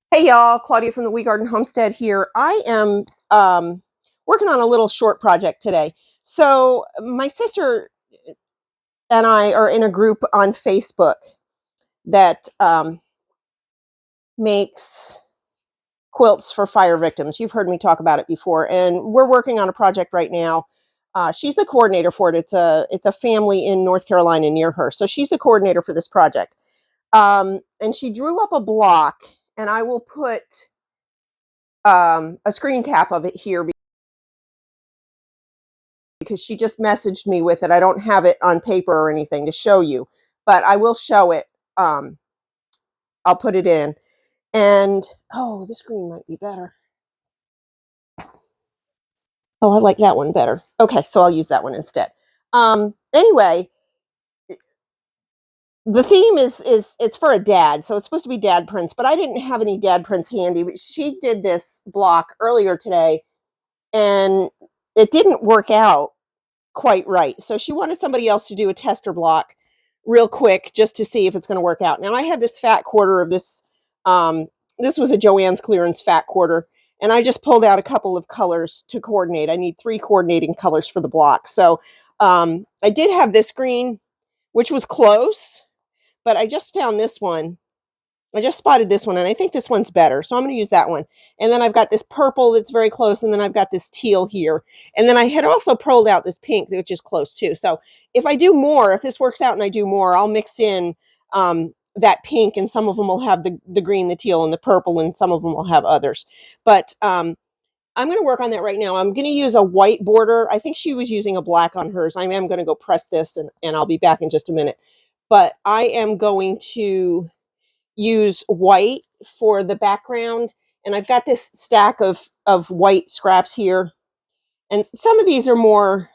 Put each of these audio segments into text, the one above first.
Hey y'all, Claudia from the Wee Garden Homestead here. I am working on a little short project today. So my sister and I are in a group on Facebook that makes quilts for fire victims. You've heard me talk about it before, and we're working on a project right now. She's the coordinator for it. It's a family in North Carolina near her, so she's the coordinator for this project. And she drew up a block, and I will put a screen cap of it here because she just messaged me with it. I don't have it on paper or anything to show you, but I will show it. I'll put it in. And oh, this green might be better. Oh, I like that one better. Okay, so I'll use that one instead. Anyway, the theme is it's for a dad, so it's supposed to be dad prints, but I didn't have any dad prints handy. She did this block earlier today, and it didn't work out quite right. So she wanted somebody else to do a tester block real quick just to see if it's going to work out. Now I had this fat quarter of this. This was a Joann's clearance fat quarter, and I just pulled out a couple of colors to coordinate. I need 3 coordinating colors for the block. So I did have this green, which was close, but I just found this one. I just spotted this one, and I think this one's better, so I'm going to use that one. And then I've got this purple that's very close, and then I've got this teal here. And then I had also pulled out this pink, which is close too. So if I do more, if this works out and I do more, I'll mix in that pink, and some of them will have the green, the teal, and the purple, and some of them will have others. But I'm going to work on that right now. I'm going to use a white border. I think she was using a black on hers. I am going to go press this, and I'll be back in just a minute. But I am going to use white for the background, and I've got this stack of white scraps here, and some of these are more,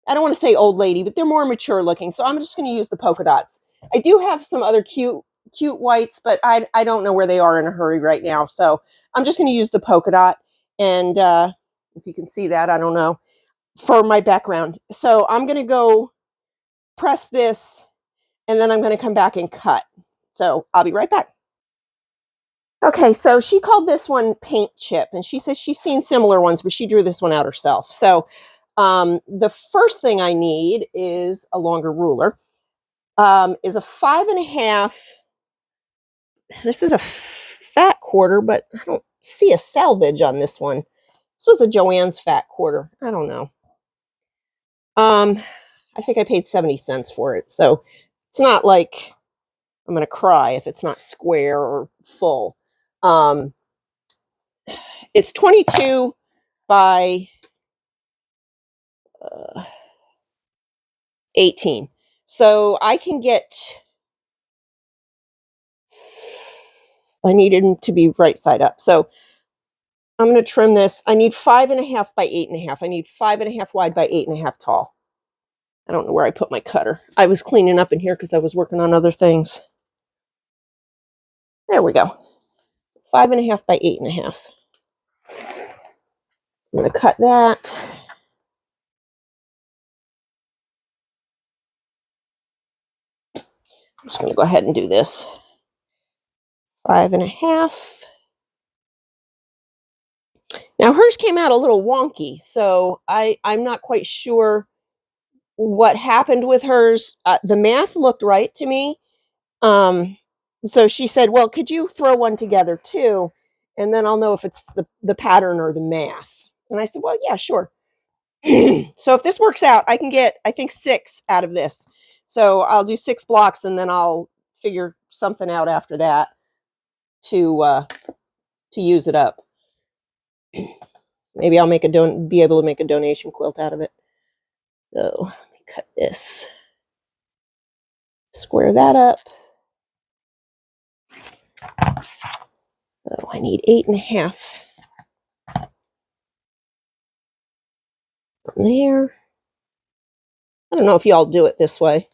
I don't want to say old lady, but they're more mature looking, so I'm just going to use the polka dots. I do have some other cute whites, but I don't know where they are in a hurry right now, so I'm just going to use the polka dot. And if you can see that, I don't know, for my background. So I'm going to go press this, and then I'm going to come back and cut. So I'll be right back. Okay, so she called this one paint chip, and she says she's seen similar ones, but she drew this one out herself. So the first thing I need is a longer ruler. Is a 5.5. This is a fat quarter, but I don't see a salvage on this one. This was a Joann's fat quarter. I don't know. I think I paid 70 cents for it, so it's not like I'm going to cry if it's not square or full. It's 22 by 18. So I can get, I needed to be right side up. So I'm going to trim this. I need 5.5 by 8.5. I need 5.5 wide by 8.5 tall. I don't know where I put my cutter. I was cleaning up in here because I was working on other things. There we go. 5.5 by 8.5. I'm going to cut that. I'm just going to go ahead and do this. 5.5. Now hers came out a little wonky, so I'm not quite sure what happened with hers. The math looked right to me. So she said, well, could you throw one together too? And then I'll know if it's the pattern or the math. And I said, well, yeah, sure. So if this works out, I can get, I think, 6 out of this. So I'll do 6 blocks, and then I'll figure something out after that to use it up. Maybe I'll make be able to make a donation quilt out of it. So let me cut this. Square that up. So I need 8.5 from there. I don't know if y'all do it this way.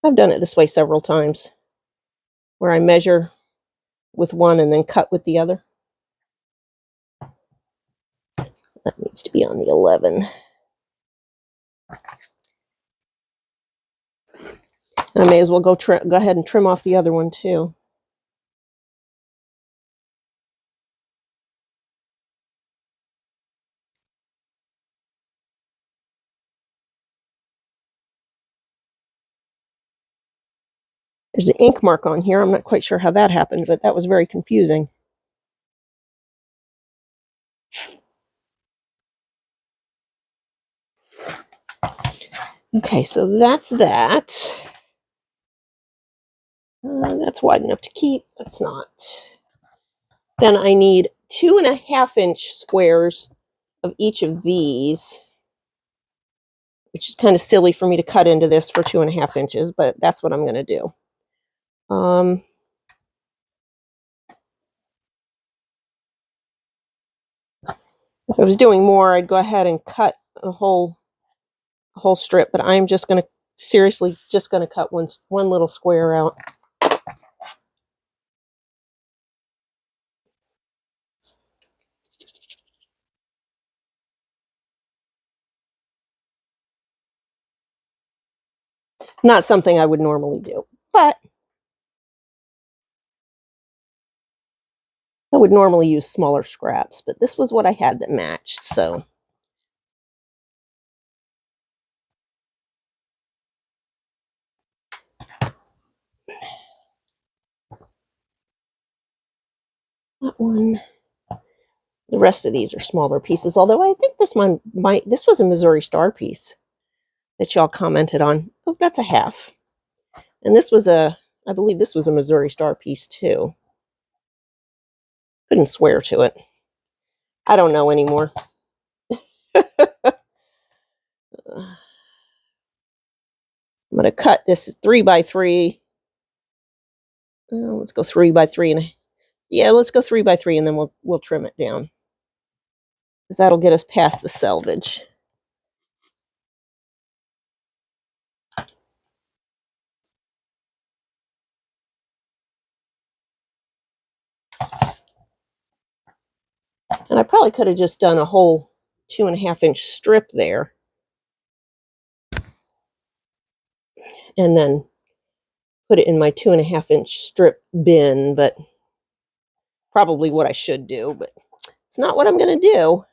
I've done it this way several times, where I measure with one and then cut with the other. That needs to be on the 11. I may as well go ahead and trim off the other one too. There's an ink mark on here. I'm not quite sure how that happened, but that was very confusing. Okay, so that's that. That's wide enough to keep. That's not. Then I need 2.5-inch squares of each of these, which is kind of silly for me to cut into this for 2.5 inches, but that's what I'm going to do. If I was doing more, I'd go ahead and cut a whole strip, but I'm just going to seriously just going to cut one little square out. Not something I would normally do, but I would normally use smaller scraps, but this was what I had that matched, so. That one. The rest of these are smaller pieces, although I think this one this was a Missouri Star piece that y'all commented on. Oh, that's a half. And this was I believe this was a Missouri Star piece too. Couldn't swear to it. I don't know anymore. I'm going to cut this 3x3. Let's go 3x3 and yeah, let's go 3x3 and then we'll trim it down, because that'll get us past the selvage. And I probably could have just done a whole 2.5-inch strip there, and then put it in my 2.5-inch strip bin, but probably what I should do, but it's not what I'm going to do.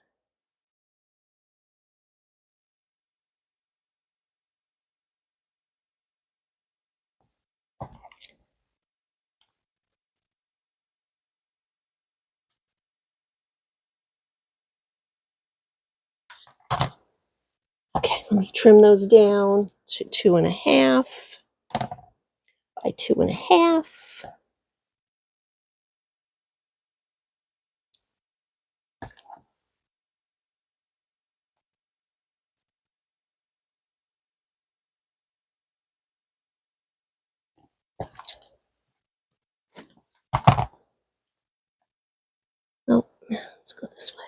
Okay, let me trim those down to 2.5 by 2.5. Oh, let's go this way.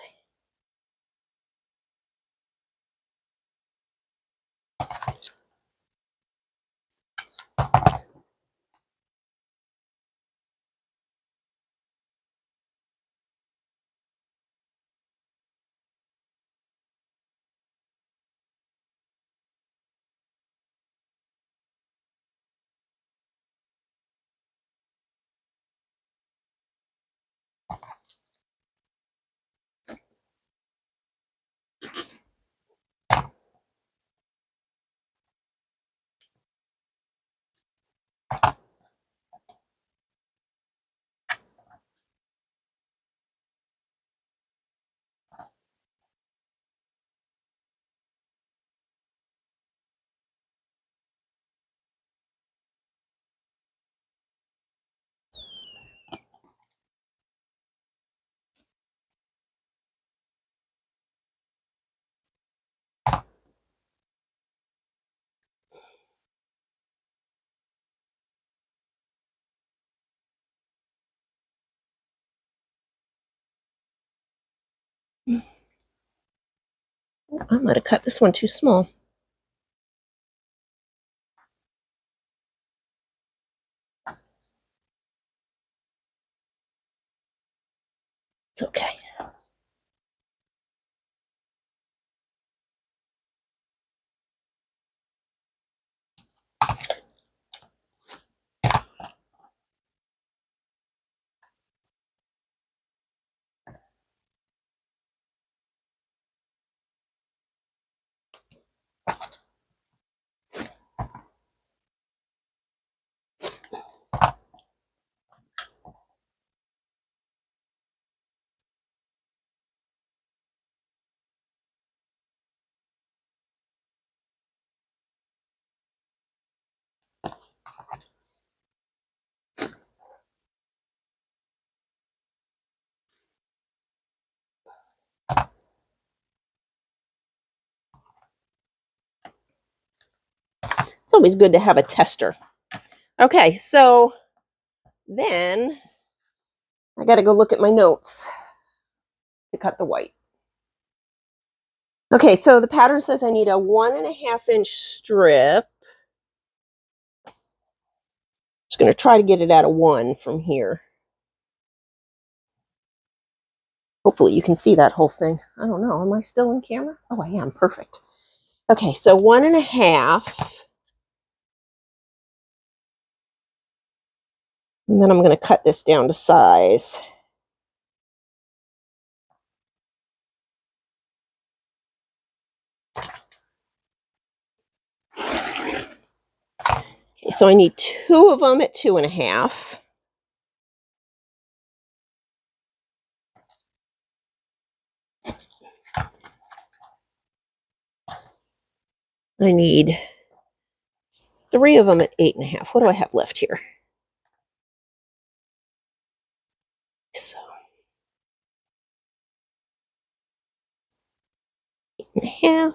I might have cut this one too small. It's okay. It's always good to have a tester. Okay, so then I got to go look at my notes to cut the white. Okay, so the pattern says I need a 1.5 inch strip. Just going to try to get it at a 1 from here. Hopefully you can see that whole thing. I don't know. Am I still in camera? Oh, I am. Perfect. Okay, so 1.5. And then I'm going to cut this down to size. Okay, so I need 2 of them at 2.5. I need 3 of them at 8.5. What do I have left here? So 8.5.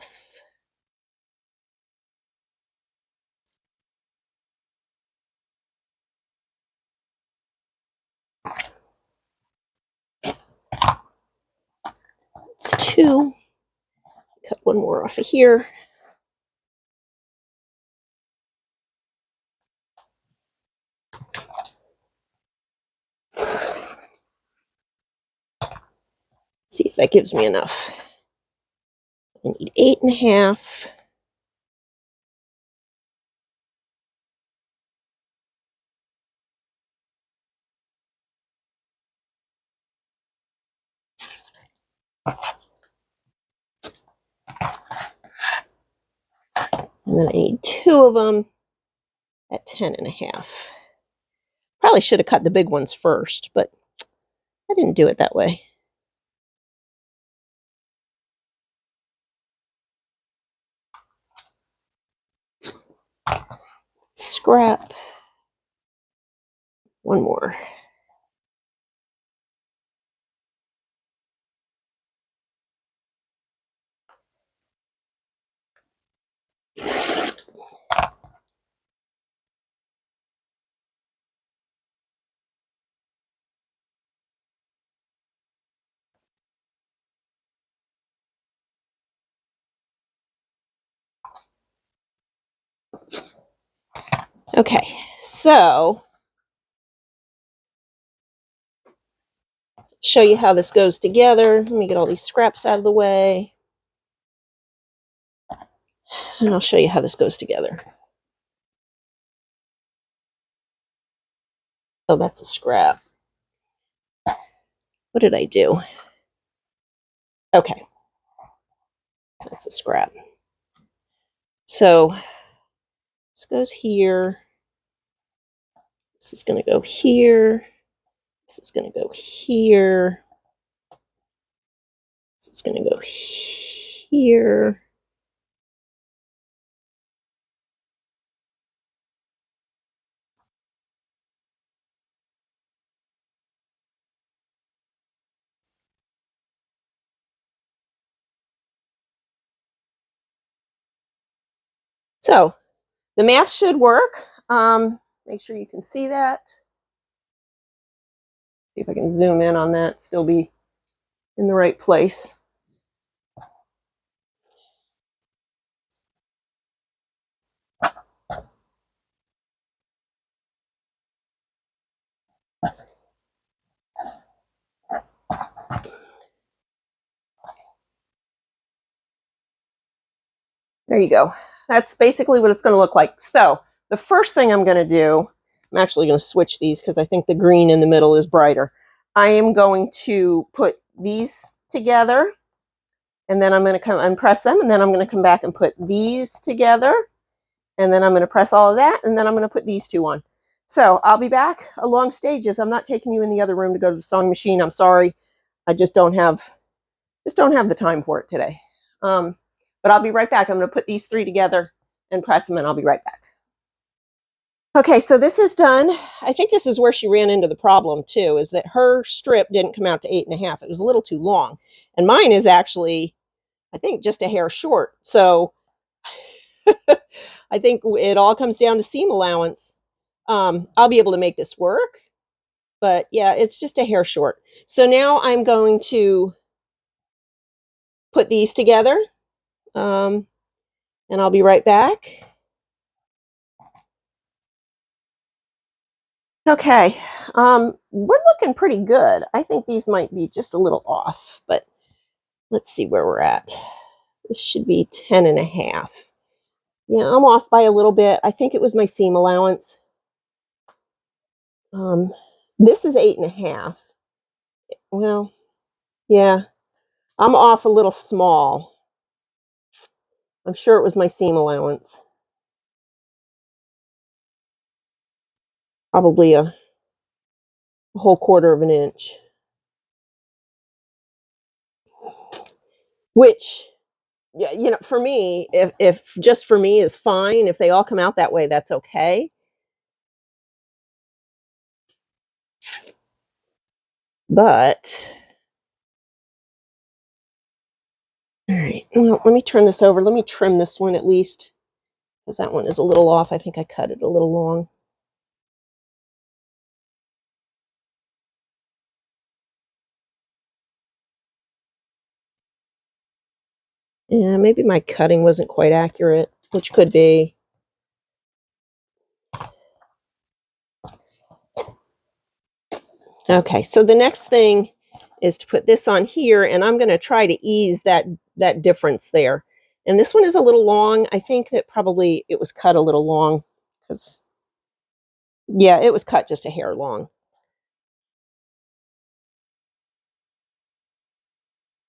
It's 2. Cut one more off of here. See if that gives me enough. I need 8.5. And then I need 2 of them at 10.5. Probably should have cut the big ones first, but I didn't do it that way. Scrap. One more. Okay, so show you how this goes together. Let me get all these scraps out of the way. And I'll show you how this goes together. Oh, that's a scrap. What did I do? Okay, that's a scrap. So this goes here. This is going to go here. This is going to go here. This is going to go here. So the math should work. Make sure you can see that. See if I can zoom in on that, still be in the right place. There you go. That's basically what it's going to look like. So the first thing I'm going to do, I'm actually going to switch these because I think the green in the middle is brighter. I am going to put these together, and then I'm going to come and press them, and then I'm going to come back and put these together, and then I'm going to press all of that, and then I'm going to put these 2 on. So I'll be back along stages. I'm not taking you in the other room to go to the sewing machine. I'm sorry. I just don't have the time for it today. But I'll be right back. I'm going to put these 3 together and press them, and I'll be right back. Okay, so this is done. I think this is where she ran into the problem too, is that her strip didn't come out to 8.5. It was a little too long. And mine is actually, I think, just a hair short. So I think it all comes down to seam allowance. I'll be able to make this work, but yeah, it's just a hair short. So now I'm going to put these together, and I'll be right back. Okay, we're looking pretty good. I think these might be just a little off, but let's see where we're at. This should be 10 and a half. Yeah, I'm off by a little bit. I think it was my seam allowance. This is 8 and a half. Well, yeah, I'm off a little small. I'm sure it was my seam allowance. Probably a whole quarter of an inch. Which, yeah, you know, for me, if just for me is fine. If they all come out that way, that's okay. But all right, well, let me turn this over. Let me trim this one at least, because that one is a little off. I think I cut it a little long. Yeah, maybe my cutting wasn't quite accurate, which could be. Okay, so the next thing is to put this on here, and I'm going to try to ease that difference there. And this one is a little long. I think that probably it was cut a little long, because, yeah, it was cut just a hair long.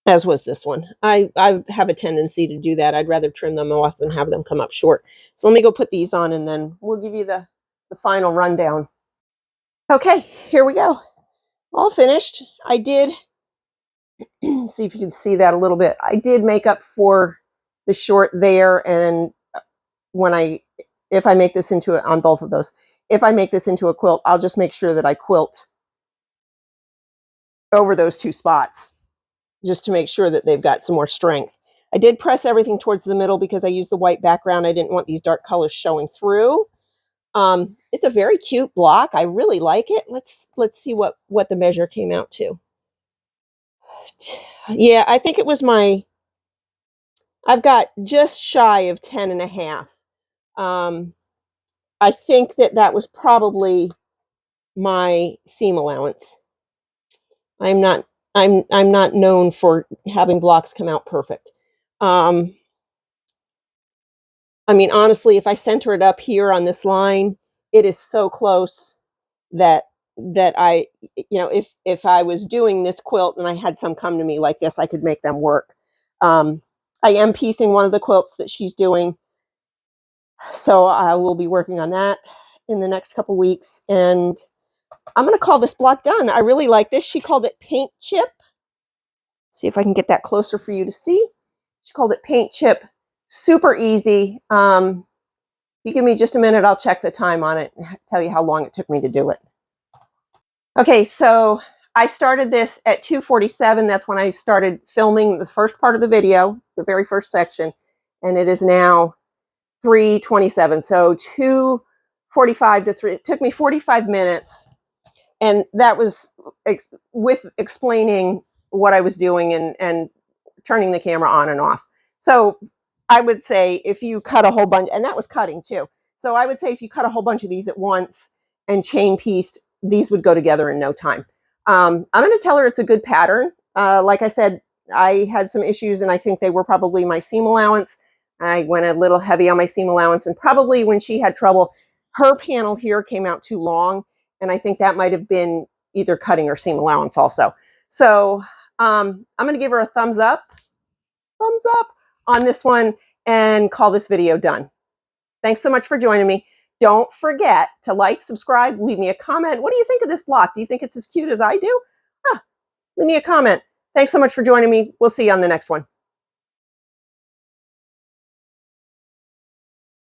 As was this one. I have a tendency to do that. I'd rather trim them off than have them come up short. So let me go put these on, and then we'll give you the final rundown. Okay, here we go. All finished. I did, see if you can see that a little bit. I did make up for the short there, and if I make this into on both of those, if I make this into a quilt, I'll just make sure that I quilt over those two spots, just to make sure that they've got some more strength. I did press everything towards the middle because I used the white background. I didn't want these dark colors showing through. It's a very cute block. I really like it. Let's see what the measure came out to. Yeah, I think it was I've got just shy of 10 and a half. I think that was probably my seam allowance. I'm not known for having blocks come out perfect. I mean, honestly, if I center it up here on this line, it is so close that I, you know, if I was doing this quilt and I had some come to me like this, I could make them work. I am piecing one of the quilts that she's doing, so I will be working on that in the next couple weeks, and I'm going to call this block done. I really like this. She called it paint chip. See if I can get that closer for you to see. She called it paint chip. Super easy. If you give me just a minute, I'll check the time on it and tell you how long it took me to do it. Okay, so I started this at 2:47. That's when I started filming the first part of the video, the very first section, and it is now 3:27. So 2:45 to 3. It took me 45 minutes, and that was with explaining what I was doing and turning the camera on and off. So I would say if you cut a whole bunch, and that was cutting too. So I would say if you cut a whole bunch of these at once and chain pieced, these would go together in no time. I'm going to tell her it's a good pattern. Like I said, I had some issues, and I think they were probably my seam allowance. I went a little heavy on my seam allowance, and probably when she had trouble, her panel here came out too long, and I think that might have been either cutting or seam allowance also. So I'm going to give her a thumbs up on this one and call this video done. Thanks so much for joining me. Don't forget to like, subscribe, leave me a comment. What do you think of this block? Do you think it's as cute as I do? Leave me a comment. Thanks so much for joining me. We'll see you on the next one.